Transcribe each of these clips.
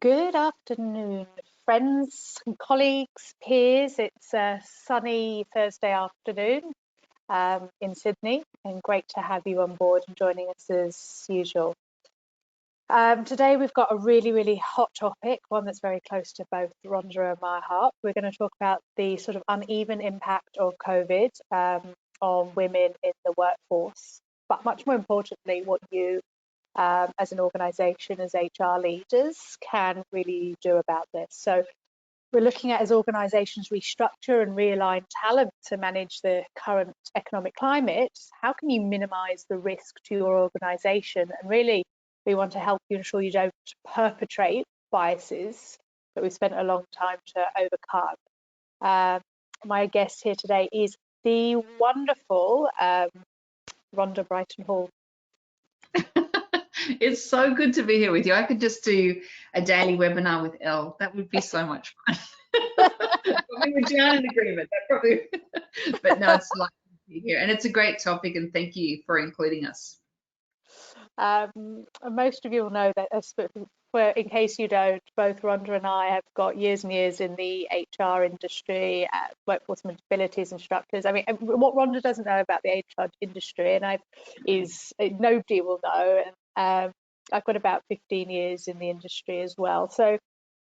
Good afternoon, friends, colleagues, peers. It's a sunny Thursday afternoon in Sydney, and great to have you on board and joining us as usual. Today we've got a really hot topic, one that's very close to both Rhonda and my heart. We're going to talk about the sort of uneven impact of COVID on women in the workforce, but much more importantly, what you as an organisation, as HR leaders, can really do about this. So we're looking at, as organisations restructure and realign talent to manage the current economic climate, how can you minimise the risk to your organisation? And really, we want to help you ensure you don't perpetrate biases that we've spent a long time to overcome. My guest here today is the wonderful Rhonda Brighton Hall. It's so good to be here with you. I could just do a daily webinar with Elle. That would be so much fun. We would down in agreement. That probably, but no, it's lovely to be here, and it's a great topic. And thank you for including us. Most of you will know that, in case you don't, both Rhonda and I have got years and years in the HR industry, workforce mobilities instructors. I mean, what Rhonda doesn't know about the HR industry, and nobody will know. I've got about 15 years in the industry as well. So,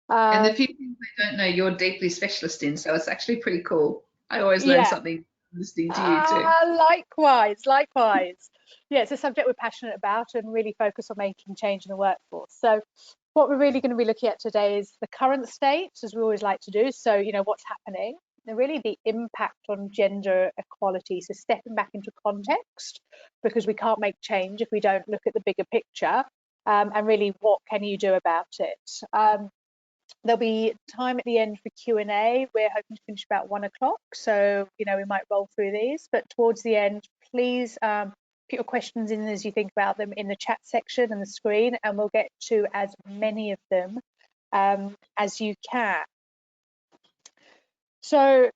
and the few things I don't know, you're deeply specialist in, so it's actually pretty cool. I always learn something listening to you too. Likewise. Yeah, it's a subject we're passionate about and really focus on making change in the workforce. So what we're really going to be looking at today is the current state, as we always like to do. So, what's happening, and really the impact on gender equality. So stepping back into context, because we can't make change if we don't look at the bigger picture, and really what can you do about it. There'll be time at the end for Q&A. We're hoping to finish about 1 o'clock, so we might roll through these, but towards the end, please put your questions in as you think about them in the chat section and the screen, and we'll get to as many of them as you can. So,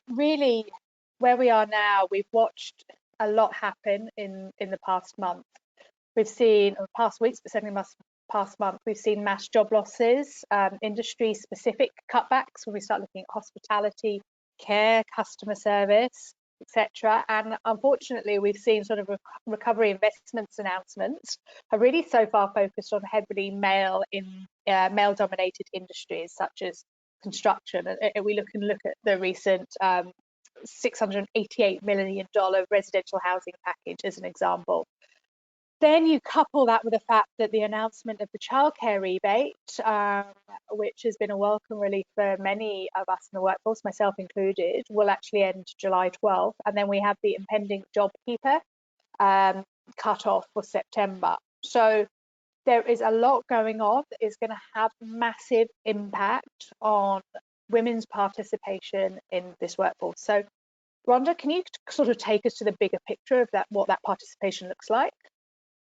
really where we are now, we've watched a lot happen in the past month. We've seen, or past weeks, but certainly past month, we've seen mass job losses, industry-specific cutbacks when we start looking at hospitality, care, customer service, etc. And unfortunately, we've seen sort of recovery investments announcements are really so far focused on heavily male-dominated industries such as construction. And we look at the recent $688 million residential housing package as an example. Then you couple that with the fact that the announcement of the childcare rebate, which has been a welcome relief for many of us in the workforce, myself included, will actually end July 12th. And then we have the impending JobKeeper cut off for September. So there is a lot going on that is going to have massive impact on women's participation in this workforce. So Rhonda, can you sort of take us to the bigger picture of what that participation looks like?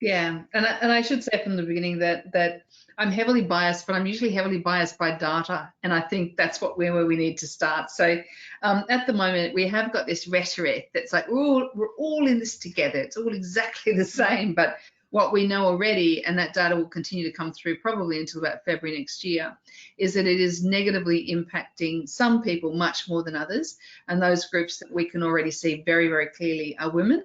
Yeah, and I should say from the beginning that I'm heavily biased, but I'm usually heavily biased by data, and I think that's where we need to start. So at the moment, we have got this rhetoric that's like, we're all in this together. It's all exactly the same, but what we know already, and that data will continue to come through probably until about February next year, is that it is negatively impacting some people much more than others, and those groups that we can already see very clearly are women,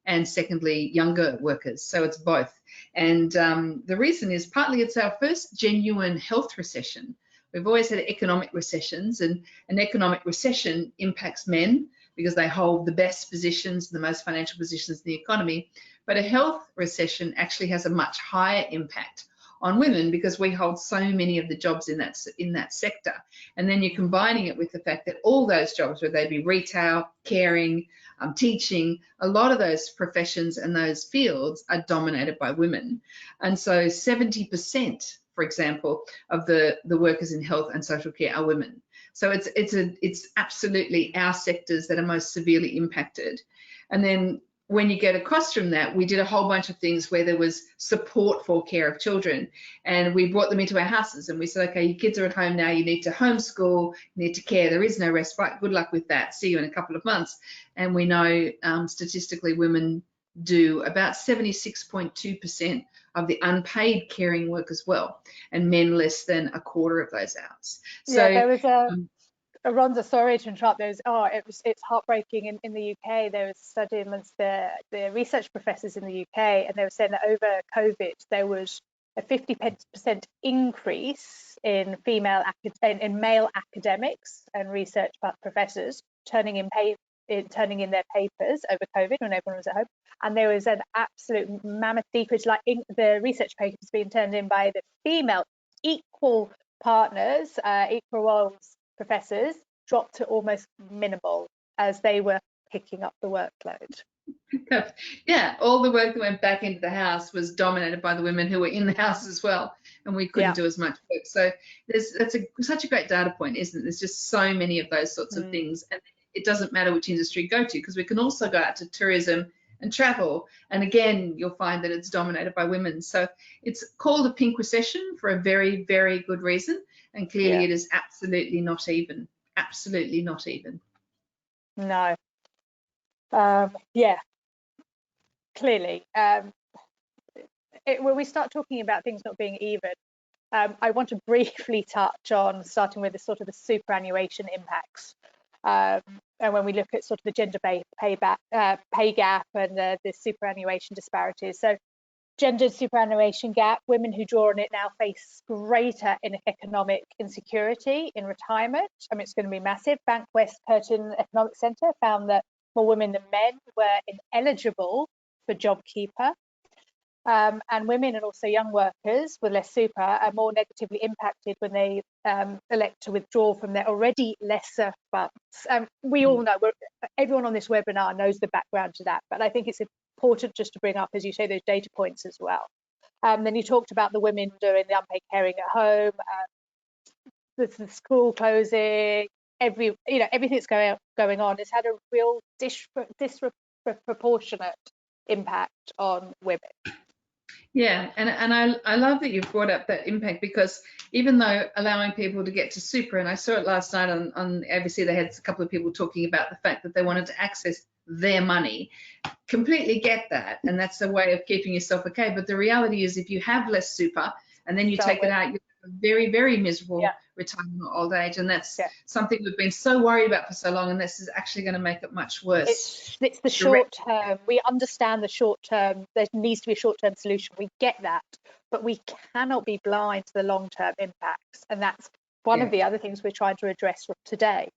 and secondly, younger workers. So it's both. And the reason is partly it's our first genuine health recession. We've always had economic recessions, and an economic recession impacts men because they hold the best positions, the most financial positions in the economy. But a health recession actually has a much higher impact on women because we hold so many of the jobs in that sector. And then you're combining it with the fact that all those jobs, whether they be retail, caring, teaching, a lot of those professions and those fields are dominated by women. And so 70%, for example, of the workers in health and social care are women. So it's absolutely our sectors that are most severely impacted. And then when you get across from that, we did a whole bunch of things where there was support for care of children, and we brought them into our houses and we said, okay, your kids are at home now, you need to homeschool, you need to care, there is no respite, good luck with that, see you in a couple of months. And we know statistically women do about 76.2% of the unpaid caring work as well, and men less than a quarter of those hours. Yeah, So there was Rhonda, sorry to interrupt. It's heartbreaking in the UK. There was a study amongst the research professors in the UK, and they were saying that over COVID there was a 50% increase in male academics and research professors turning in their papers over COVID when everyone was at home. And there was an absolute mammoth decrease, like in the research papers being turned in by the female equal partners, equal roles professors, dropped to almost minimal as they were picking up the workload. Yeah, all the work that went back into the house was dominated by the women who were in the house as well, and we couldn't do as much work. So that's such a great data point, isn't it? There's just so many of those sorts of things, and it doesn't matter which industry you go to, because we can also go out to tourism and travel, and again you'll find that it's dominated by women. So it's called a pink recession for a very, very good reason, and clearly it is absolutely not even. Absolutely not even. No. Clearly. When we start talking about things not being even, I want to briefly touch on starting with the sort of the superannuation impacts. And when we look at sort of the gender pay gap and the superannuation disparities. So gender superannuation gap, women who draw on it now face greater economic insecurity in retirement. I mean, it's going to be massive. Bank West Curtin Economic Centre found that more women than men were ineligible for JobKeeper. And women and also young workers with less super are more negatively impacted when they elect to withdraw from their already lesser funds. We all know, everyone on this webinar knows the background to that, but I think it's important just to bring up, as you say, those data points as well. Then you talked about the women doing the unpaid caring at home, the school closing, everything that's going on has had a real disproportionate impact on women. Yeah, and I love that you've brought up that impact, because even though allowing people to get to super, and I saw it last night on ABC, they had a couple of people talking about the fact that they wanted to access their money. Completely get that, and that's a way of keeping yourself okay. But the reality is, if you have less super and then you take it out, you have a very, very miserable retirement or old age, and that's something we've been so worried about for so long, and this is actually going to make it much worse. It's the short term. We understand the short term. There needs to be a short term solution. We get that, but we cannot be blind to the long term impacts, and that's one of the other things we're trying to address today.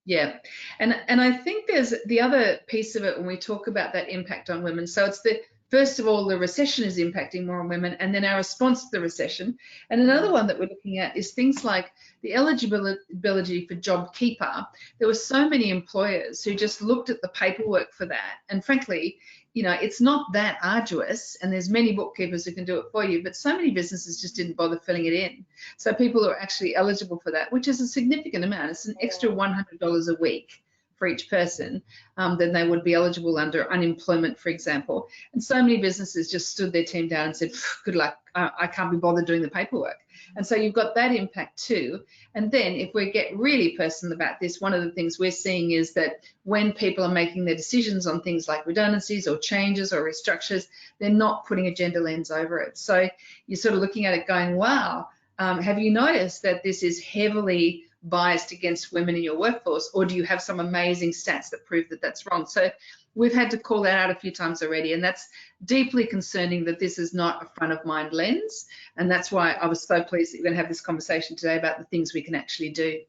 Yeah, and I think there's the other piece of it when we talk about that impact on women. So it's first of all, the recession is impacting more on women, and then our response to the recession. And another one that we're looking at is things like the eligibility for JobKeeper. There were so many employers who just looked at the paperwork for that, and frankly, it's not that arduous, and there's many bookkeepers who can do it for you, but so many businesses just didn't bother filling it in. So people are actually eligible for that, which is a significant amount. It's an extra $100 a week for each person than they would be eligible under unemployment, for example. And so many businesses just stood their team down and said, good luck, I can't be bothered doing the paperwork. And so you've got that impact too. And then if we get really personal about this, one of the things we're seeing is that when people are making their decisions on things like redundancies or changes or restructures, they're not putting a gender lens over it. So you're sort of looking at it going, wow, have you noticed that this is heavily biased against women in your workforce, or do you have some amazing stats that prove that that's wrong? So we've had to call that out a few times already, and that's deeply concerning that this is not a front of mind lens, and that's why I was so pleased that we're going to have this conversation today about the things we can actually do.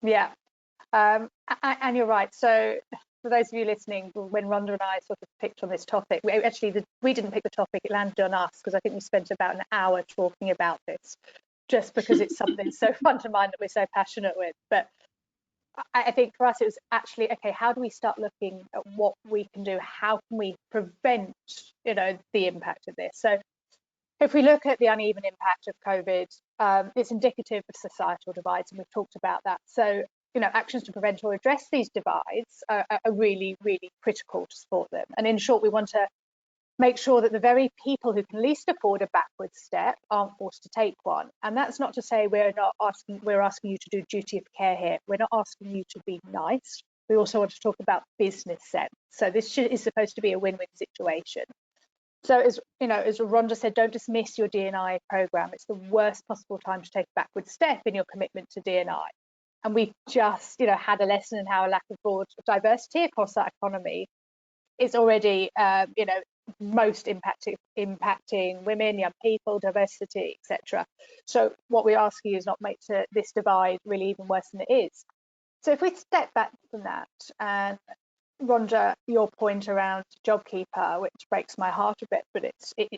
Yeah, and you're right. So for those of you listening, when Rhonda and I sort of picked on this topic, we didn't pick the topic, it landed on us, because I think we spent about an hour talking about this, just because it's something so fun to mind that we're so passionate with. But I think for us it was actually, okay, how do we start looking at what we can do? How can we prevent, the impact of this? So if we look at the uneven impact of COVID, it's indicative of societal divides, and we've talked about that. So, actions to prevent or address these divides are really, really critical to support them. And in short, we want to make sure that the very people who can least afford a backward step aren't forced to take one. And that's not to say we're asking you to do duty of care here. We're not asking you to be nice. we also want to talk about business sense. So this is supposed to be a win-win situation. So as Rhonda said, don't dismiss your D&I program. It's the worst possible time to take a backward step in your commitment to D&I. And we've just had a lesson in how a lack of broad diversity across that economy is already most impacting women, young people, diversity, etc. So what we're asking you is not make this divide really even worse than it is. So if we step back from that, and Rhonda, your point around JobKeeper, which breaks my heart a bit, but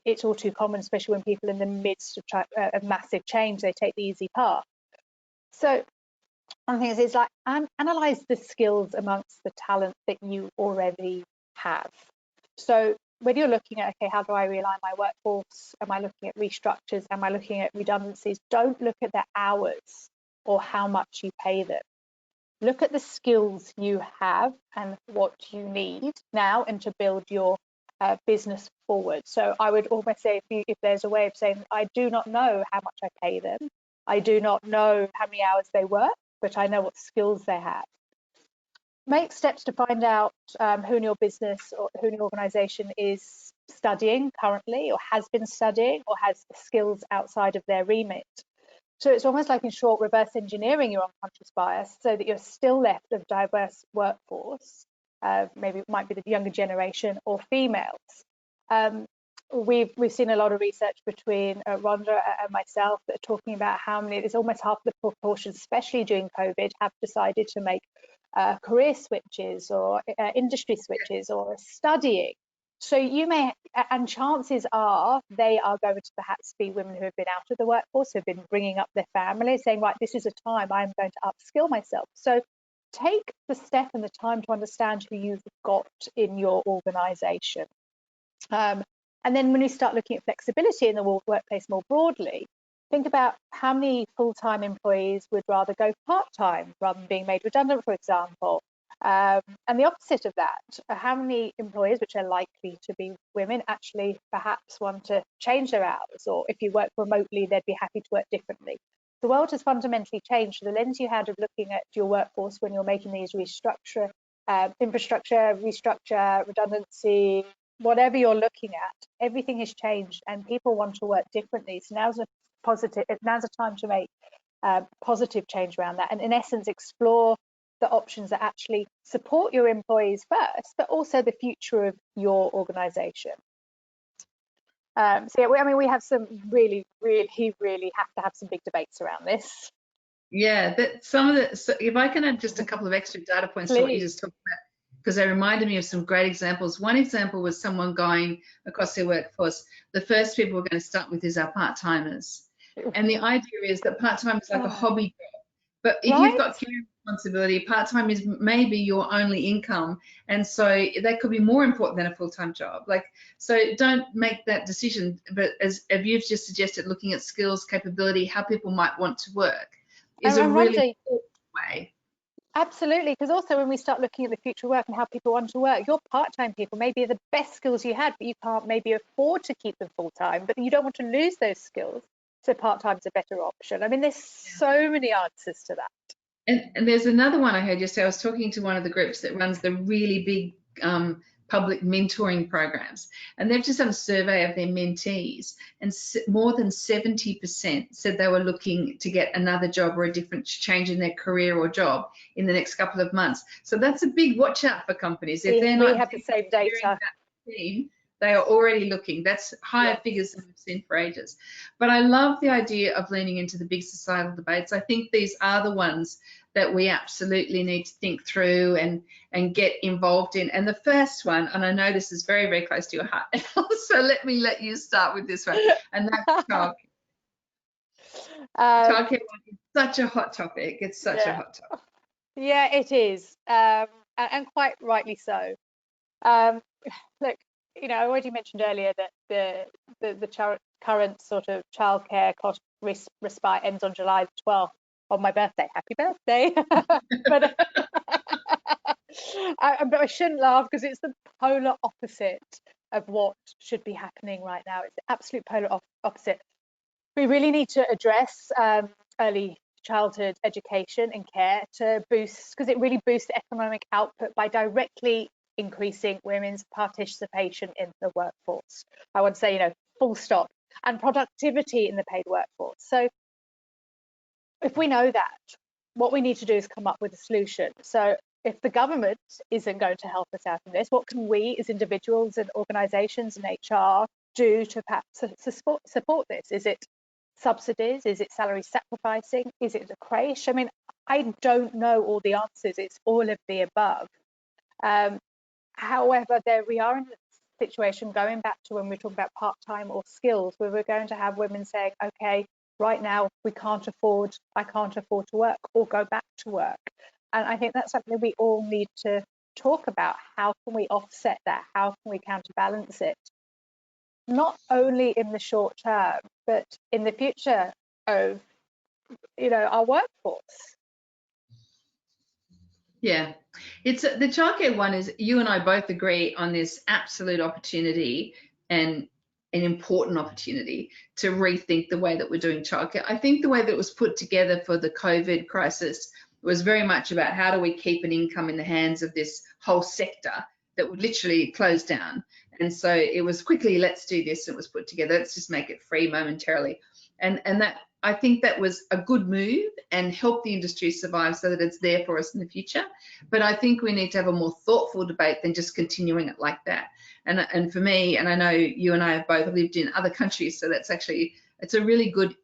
it's all too common, especially when people are in the midst of massive change, they take the easy path. So one thing is like analyze the skills amongst the talent that you already have. So when you're looking at, okay, how do I realign my workforce? Am I looking at restructures? Am I looking at redundancies? Don't look at their hours or how much you pay them. Look at the skills you have and what you need now and to build your business forward. So I would almost say if there's a way of saying, I do not know how much I pay them. I do not know how many hours they work, but I know what skills they have. Make steps to find out who in your business or who in your organisation is studying currently or has been studying or has skills outside of their remit. So it's almost like, in short, reverse engineering your unconscious bias so that you're still left of diverse workforce. Maybe it might be the younger generation or females. We've seen a lot of research between Rhonda and myself that are talking about how many, it's almost half the proportion, especially during COVID, have decided to make career switches or industry switches or studying. So you may, and chances are they are going to perhaps be women who have been out of the workforce, who have been bringing up their families, saying, right, this is a time I'm going to upskill myself. So take the step and the time to understand who you've got in your organisation. And then when we start looking at flexibility in the workplace more broadly, think about how many full-time employees would rather go part-time rather than being made redundant, for example. And the opposite of that, how many employees, which are likely to be women, actually perhaps want to change their hours, or if you work remotely, they'd be happy to work differently. The world has fundamentally changed. The lens you had of looking at your workforce when you're making these infrastructure, restructure, redundancy, whatever you're looking at, everything has changed and people want to work differently. So now's a time to make positive change around that, and in essence explore the options that actually support your employees first, but also the future of your organisation. So yeah, we have some really have to have some big debates around this. Yeah, so if I can add just a couple of extra data points to what you just talked about, because they reminded me of some great examples. One example was someone going across their workforce. The first people we're going to start with is our part-timers. And the idea is that part-time is like a hobby job. But if you've got care responsibility, part-time is maybe your only income. And so that could be more important than a full-time job. So don't make that decision. But as you've just suggested, looking at skills, capability, how people might want to work is a really important way. Absolutely, because also when we start looking at the future work and how people want to work, your part-time people maybe are the best skills you had, but you can't maybe afford to keep them full-time, but you don't want to lose those skills. So part-time is a better option. I mean, there's so many answers to that. And there's another one I heard yesterday. I was talking to one of the groups that runs the really big public mentoring programs, and they've just done a survey of their mentees, and more than 70% said they were looking to get another job or a different change in their career or job in the next couple of months. So that's a big watch out for companies. If they're not, we have the same data. They are already looking. That's higher figures than we've seen for ages. But I love the idea of leaning into the big societal debates. I think these are the ones that we absolutely need to think through and get involved in. And the first one, and I know this is very, very close to your heart, so let you start with this one, and that's childcare. Childcare is such a hot topic. It's such a hot topic. Yeah, it is, and quite rightly so. Look, I already mentioned earlier that the current sort of childcare cost respite ends on July the 12th, on my birthday. Happy birthday! but I shouldn't laugh because it's the polar opposite of what should be happening right now. It's the absolute polar opposite. We really need to address early childhood education and care to boost, because it really boosts economic output by directly increasing women's participation in the workforce. I would say, full stop, and productivity in the paid workforce. So if we know that, what we need to do is come up with a solution. So if the government isn't going to help us out in this, what can we as individuals and organisations and HR do to perhaps support this? Is it subsidies? Is it salary sacrificing? Is it a creche? I mean, I don't know all the answers. It's all of the above. However, there we are in a situation, going back to when we talk about part-time or skills, where we're going to have women saying, okay, right now I can't afford to work or go back to work. And I think that's something we all need to talk about. How can we offset that? How can we counterbalance it? Not only in the short term, but in the future of, our workforce. Yeah, it's the childcare one is, you and I both agree on this absolute opportunity and an important opportunity to rethink the way that we're doing childcare. I think the way that it was put together for the COVID crisis was very much about how do we keep an income in the hands of this whole sector that would literally close down. And so it was quickly, let's do this. It was put together, let's just make it free momentarily. And that, I think that was a good move and helped the industry survive so that it's there for us in the future. But I think we need to have a more thoughtful debate than just continuing it like that. And for me, and I know you and I have both lived in other countries, so that's actually, it's a really good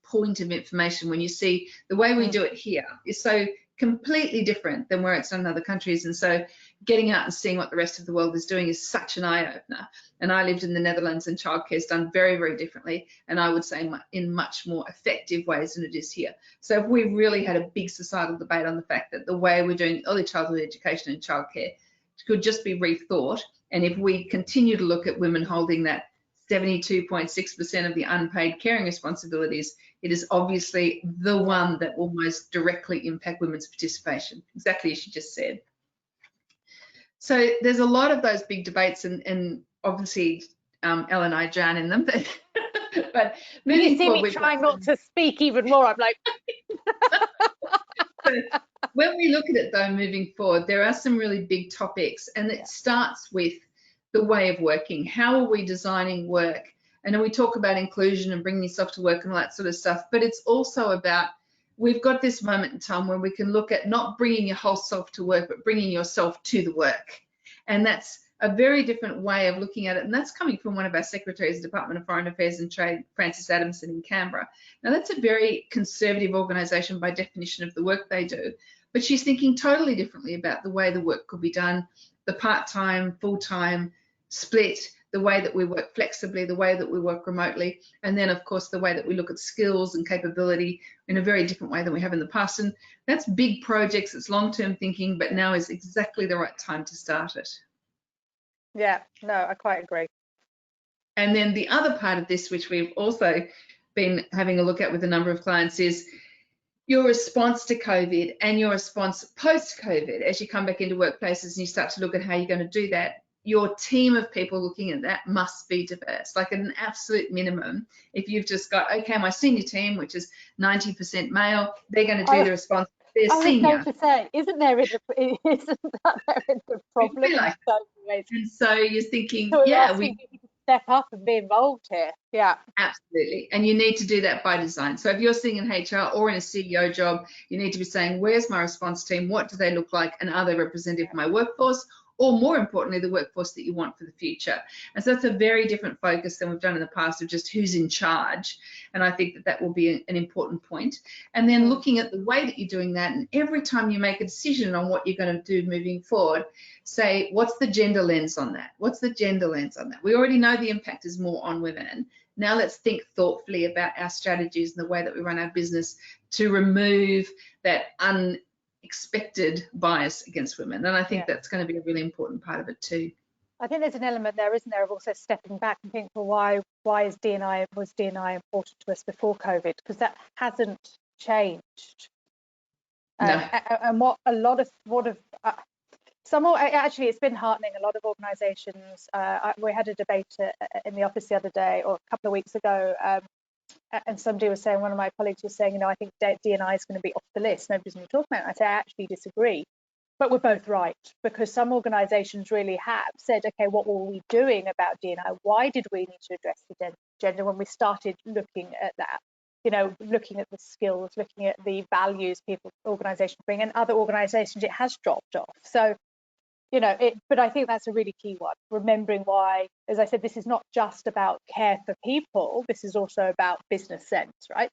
point of information when you see the way we do it here is so completely different than where it's done in other countries. And so getting out and seeing what the rest of the world is doing is such an eye-opener. And I lived in the Netherlands, and childcare is done very, very differently, and I would say in much more effective ways than it is here. So if we really had a big societal debate on the fact that the way we're doing early childhood education and childcare could just be rethought, and if we continue to look at women holding that 72.6% of the unpaid caring responsibilities, it is obviously the one that will most directly impact women's participation, exactly as you just said. So there's a lot of those big debates, and obviously Elle and I drown in them, but moving you see forward, me trying not to speak even more. I'm like, so when we look at it though, moving forward, there are some really big topics, and it starts with the way of working. How are we designing work? And then we talk about inclusion and bringing yourself to work and all that sort of stuff, but it's also about, we've got this moment in time where we can look at not bringing your whole self to work, but bringing yourself to the work. And that's a very different way of looking at it. And that's coming from one of our secretaries of the Department of Foreign Affairs and Trade, Frances Adamson in Canberra. Now, that's a very conservative organisation by definition of the work they do, but she's thinking totally differently about the way the work could be done, the part-time, full-time split, the way that we work flexibly, the way that we work remotely, and then of course the way that we look at skills and capability in a very different way than we have in the past. And that's big projects, it's long-term thinking, but now is exactly the right time to start it. Yeah, no, I quite agree. And then the other part of this, which we've also been having a look at with a number of clients, is your response to COVID and your response post-COVID as you come back into workplaces and you start to look at how you're going to do that. Your team of people looking at that must be diverse, like at an absolute minimum. If you've just got, okay, my senior team, which is 90% male, they're going to do the response. They're senior. I was going to say, isn't that there in the problem? Like, and so you're thinking, so yeah, we step up and be involved here. Yeah, absolutely. And you need to do that by design. So if you're sitting in HR or in a CEO job, you need to be saying, where's my response team? What do they look like? And are they representative of my workforce? Or more importantly, the workforce that you want for the future. And so that's a very different focus than we've done in the past of just who's in charge. And I think that that will be an important point. And then looking at the way that you're doing that, and every time you make a decision on what you're going to do moving forward, say, what's the gender lens on that? What's the gender lens on that? We already know the impact is more on women. Now let's think thoughtfully about our strategies and the way that we run our business to remove that unexpected bias against women. And I think that's going to be a really important part of it too. I think there's an element there, isn't there, of also stepping back and think, well, why was D&I important to us before COVID? Because that hasn't changed. No. And actually, it's been heartening. A lot of organisations. We had a debate in the office the other day, or a couple of weeks ago, and somebody was saying, one of my colleagues was saying, I think D&I is going to be off the list. Nobody's going to talk about it. I say, I actually disagree. But we're both right, because some organisations really have said, okay, what were we doing about D&I? Why did we need to address the gender when we started looking at that? Looking at the skills, looking at the values organisations bring, and other organisations, it has dropped off. So, but I think that's a really key one, remembering why, as I said, this is not just about care for people, this is also about business sense, right?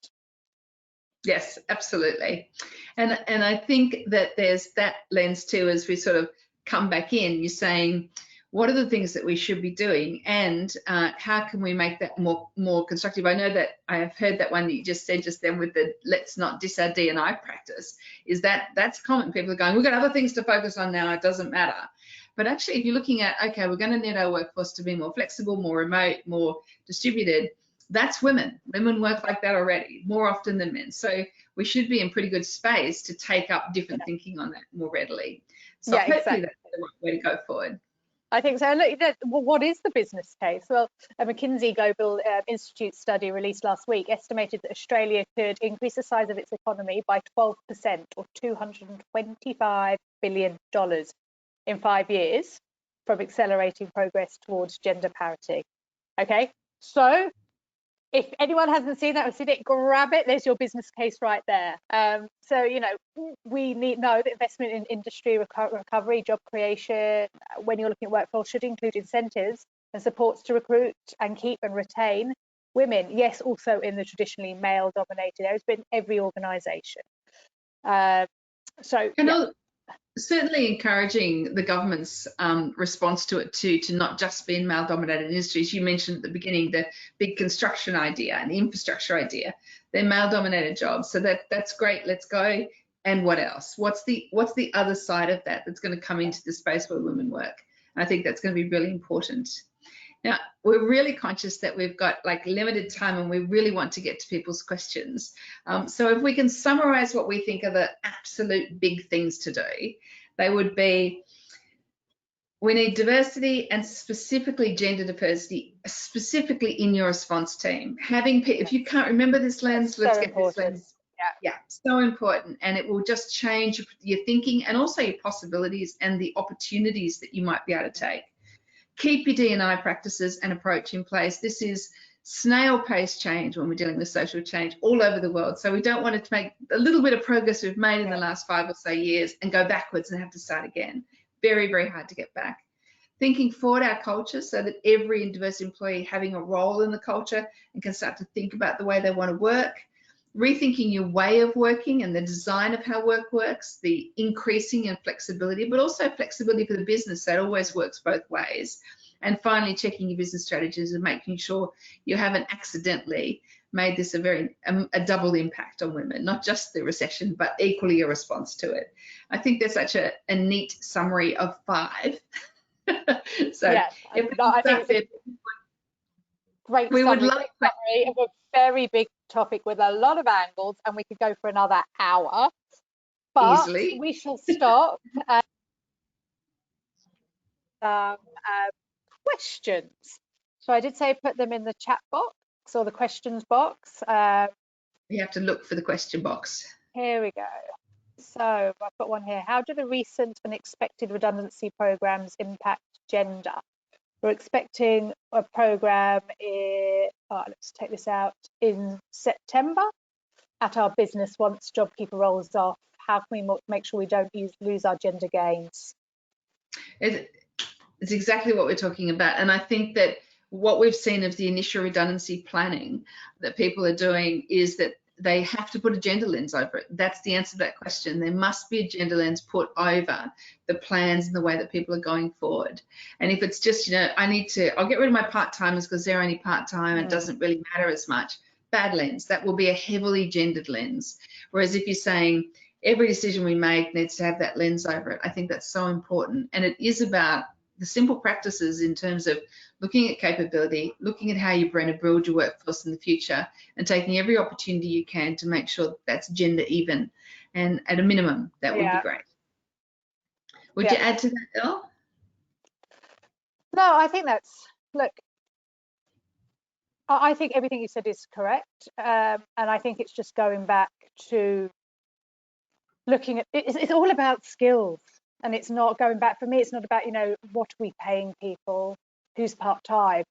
Yes, absolutely. And I think that there's that lens too, as we sort of come back in, you're saying, what are the things that we should be doing, and how can we make that more constructive? I know that I have heard that one that you just said just then with the let's not diss our D&I practice, is that's common. People are going, we've got other things to focus on now, it doesn't matter. But actually, if you're looking at, okay, we're going to need our workforce to be more flexible, more remote, more distributed, that's women. Women work like that already, more often than men. So we should be in pretty good space to take up different thinking on that more readily. So hopefully exactly. That's the right way to go forward. I think so. Look, what is the business case? Well, a McKinsey Global Institute study released last week estimated that Australia could increase the size of its economy by 12%, or $225 billion in 5 years, from accelerating progress towards gender parity. Okay, so if anyone hasn't seen that or seen it, grab it. There's your business case right there. So, we know that investment in industry recovery, job creation, when you're looking at workforce, should include incentives and supports to recruit and keep and retain women. Yes, also in the traditionally male-dominated areas, but in every organisation. Certainly encouraging the government's response to it too, to not just be in male-dominated industries. You mentioned at the beginning the big construction idea and the infrastructure idea. They're male-dominated jobs, so that's great. Let's go. And what else? What's the other side of that that's going to come into the space where women work? And I think that's going to be really important. Now, we're really conscious that we've got like limited time and we really want to get to people's questions. So if we can summarize what we think are the absolute big things to do, they would be, we need diversity, and specifically gender diversity, specifically in your response team. If you can't remember this lens, let's get this lens. Yeah, so important. And it will just change your thinking and also your possibilities and the opportunities that you might be able to take. Keep your D&I practices and approach in place. This is snail-paced change when we're dealing with social change all over the world. So we don't want to make a little bit of progress we've made in the last 5 or so years and go backwards and have to start again. Very, very hard to get back. Thinking forward our culture so that every diverse employee having a role in the culture and can start to think about the way they want to work. Rethinking your way of working and the design of how work works, the increasing in flexibility, but also flexibility for the business. That always works both ways. And finally, checking your business strategies and making sure you haven't accidentally made this a double impact on women, not just the recession, but equally a response to it. I think there's such a neat summary of 5. So yeah, I think it's a great summary of a very big topic with a lot of angles, and we could go for another hour, but easily. We shall stop. Questions. So I did say put them in the chat box or the questions box. You have to look for the question box. Here we go. So I've got one here. How do the recent and expected redundancy programs impact gender? We're expecting a program let's take this out, in September at our business once JobKeeper rolls off. How can we make sure we don't lose our gender gains? It's exactly what we're talking about. And I think that what we've seen of the initial redundancy planning that people are doing is that they have to put a gender lens over it. That's the answer to that question. There must be a gender lens put over the plans and the way that people are going forward. And if it's just, I'll get rid of my part-timers because they're only part-time and it doesn't really matter as much. Bad lens. That will be a heavily gendered lens. Whereas if you're saying every decision we make needs to have that lens over it, I think that's so important. And it is about the simple practices in terms of looking at capability, looking at how you're going to build your workforce in the future, and taking every opportunity you can to make sure that's gender even. And at a minimum, that would be great. Would you add to that, Elle? No, I think look, I think everything you said is correct, and I think it's just going back to looking at it's all about skills, and it's not going back. For me, it's not about, you know, what are we paying people, who's part-time.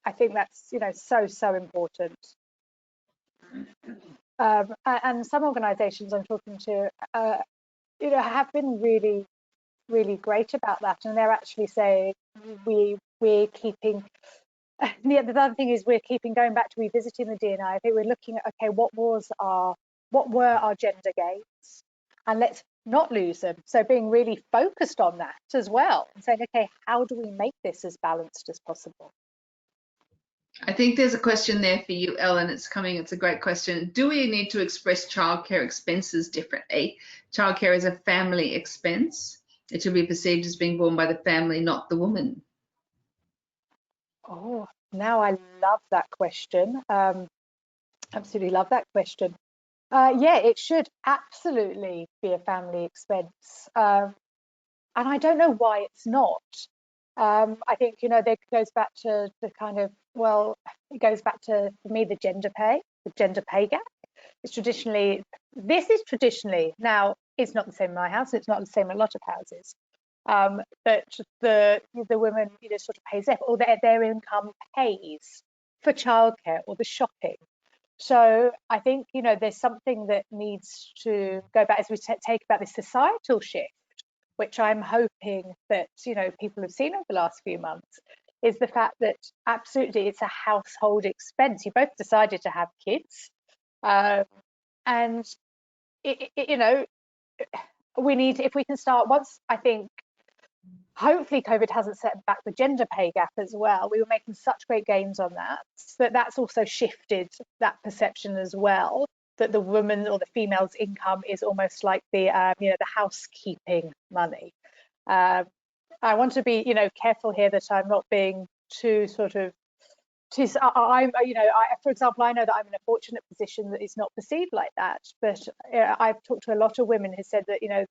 I think that's, you know, so important. And some organisations I'm talking to, you know, have been really great about that, and they're actually saying we're keeping. The other thing is we're keeping going back to revisiting the D&I. I think we're looking at, okay, what were our gender gains, and let's not lose them. So being really focused on that as well, and saying, okay, how do we make this as balanced as possible? I think there's a question there for you, Ellen. It's a great question. Do we need to express childcare expenses differently? Childcare is a family expense. It should be perceived as being borne by the family, not the woman. Oh, now I love that question. Absolutely love that question. Yeah, it should absolutely be a family expense. And I don't know why it's not. I think, you know, that goes back to the kind of, well, it goes back to, for me, the gender pay gap. This is traditionally, now it's not the same in my house, it's not the same in a lot of houses. But the women, you know, sort of pays less, or their income pays for childcare or the shopping. So I think, you know, there's something that needs to go back as we take about this societal shift, which I'm hoping that, you know, people have seen over the last few months, is the fact that absolutely it's a household expense. You both decided to have kids, and you know, we need, if we can start once, I think hopefully COVID hasn't set back the gender pay gap as well. We were making such great gains on that, but that's also shifted that perception as well, that the woman or the female's income is almost like the you know, the housekeeping money. I want to be, you know, careful here that I'm not being too sort of I'm, you know, for example, I know that I'm in a fortunate position that it's not perceived like that, but I've talked to a lot of women who said that, you know,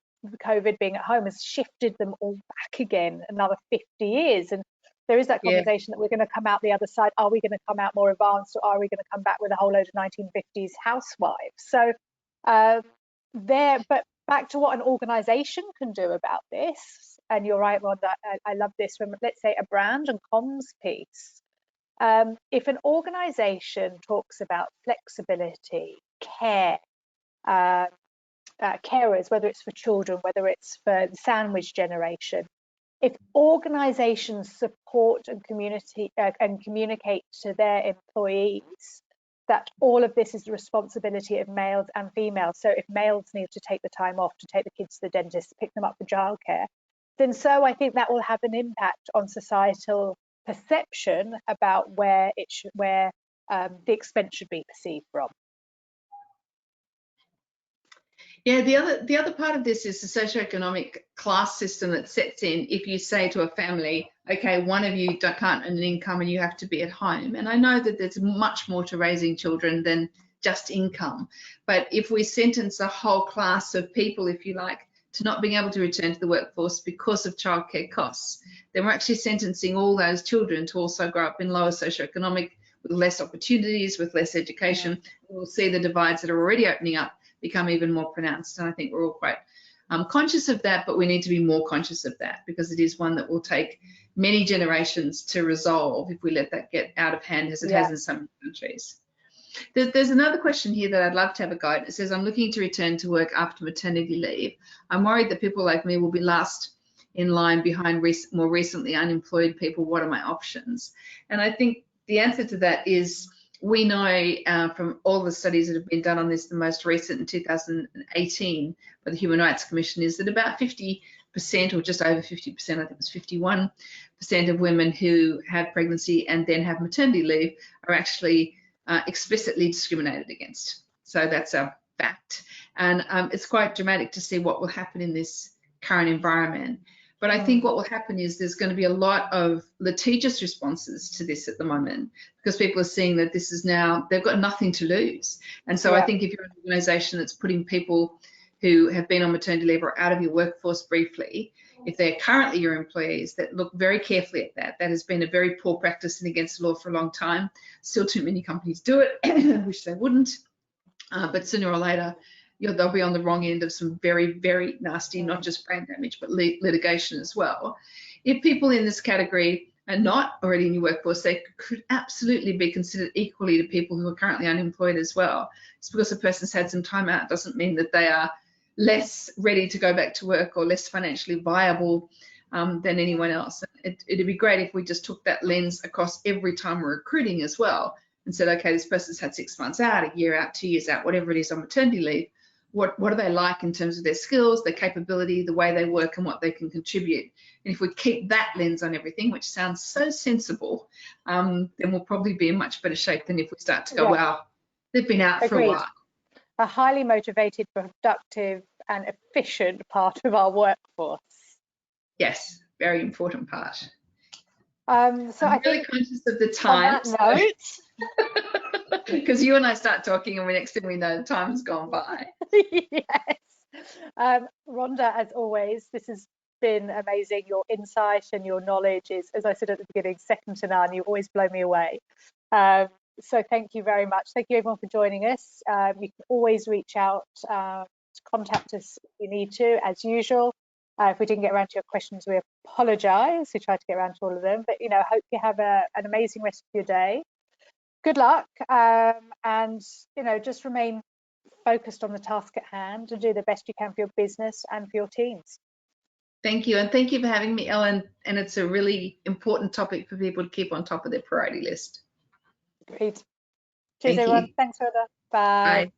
COVID being at home has shifted them all back again another 50 years. And there is that conversation that we're going to come out the other side. Are we going to come out more advanced, or are we going to come back with a whole load of 1950s housewives? So but back to what an organisation can do about this. And you're right, Rhonda, I love this from, let's say, a brand and comms piece. If an organisation talks about flexibility, care, carers, whether it's for children, whether it's for the sandwich generation, if organisations support and communicate to their employees that all of this is the responsibility of males and females, so if males need to take the time off to take the kids to the dentist, pick them up for childcare, then so I think that will have an impact on societal perception about where the expense should be perceived from. Yeah, the other part of this is the socioeconomic class system that sets in if you say to a family, okay, one of you can't earn an income and you have to be at home. And I know that there's much more to raising children than just income. But if we sentence a whole class of people, if you like, to not being able to return to the workforce because of childcare costs, then we're actually sentencing all those children to also grow up in lower socioeconomic, with less opportunities, with less education. Yeah. We'll see the divides that are already opening up become even more pronounced. And I think we're all quite conscious of that, but we need to be more conscious of that because it is one that will take many generations to resolve if we let that get out of hand, as it has in some countries. There's another question here that I'd love to have a go at. It says, I'm looking to return to work after maternity leave. I'm worried that people like me will be last in line behind more recently unemployed people. What are my options? And I think the answer to that is, we know from all the studies that have been done on this, the most recent in 2018 by the Human Rights Commission, is that about 50% or just over 50%, I think it was 51% of women who have pregnancy and then have maternity leave are actually explicitly discriminated against. So that's a fact. And it's quite dramatic to see what will happen in this current environment. But I think what will happen is there's going to be a lot of litigious responses to this at the moment, because people are seeing that this is now, they've got nothing to lose. And so I think if you're an organisation that's putting people who have been on maternity leave or out of your workforce briefly, if they're currently your employees, that look very carefully at that. That has been a very poor practice and against the law for a long time. Still too many companies do it. I wish they wouldn't. But sooner or later, they'll be on the wrong end of some very, very nasty, not just brain damage, but litigation as well. If people in this category are not already in your workforce, they could absolutely be considered equally to people who are currently unemployed as well. Just because a person's had some time out doesn't mean that they are less ready to go back to work or less financially viable than anyone else. It'd be great if we just took that lens across every time we're recruiting as well and said, okay, this person's had 6 months out, a year out, 2 years out, whatever it is on maternity leave. What are they like in terms of their skills, their capability, the way they work and what they can contribute? And if we keep that lens on everything, which sounds so sensible, then we'll probably be in much better shape than if we start to go, wow, they've been out for a while. A highly motivated, productive and efficient part of our workforce. Yes, very important part. So I'm really conscious of the time. On that note, because you and I start talking and next thing we know, time's gone by. Yes. Rhonda, as always, this has been amazing. Your insight and your knowledge is, as I said at the beginning, second to none. You always blow me away. So thank you very much. Thank you everyone for joining us. You can always reach out to contact us if you need to, as usual. If we didn't get around to your questions, we apologise. We tried to get around to all of them, but hope you have an amazing rest of your day. Good luck, and just remain focused on the task at hand and do the best you can for your business and for your teams. Thank you, and thank you for having me, Ellen. And it's a really important topic for people to keep on top of their priority list. Great. Cheers, everyone. Thanks, Rhonda. Bye. Bye.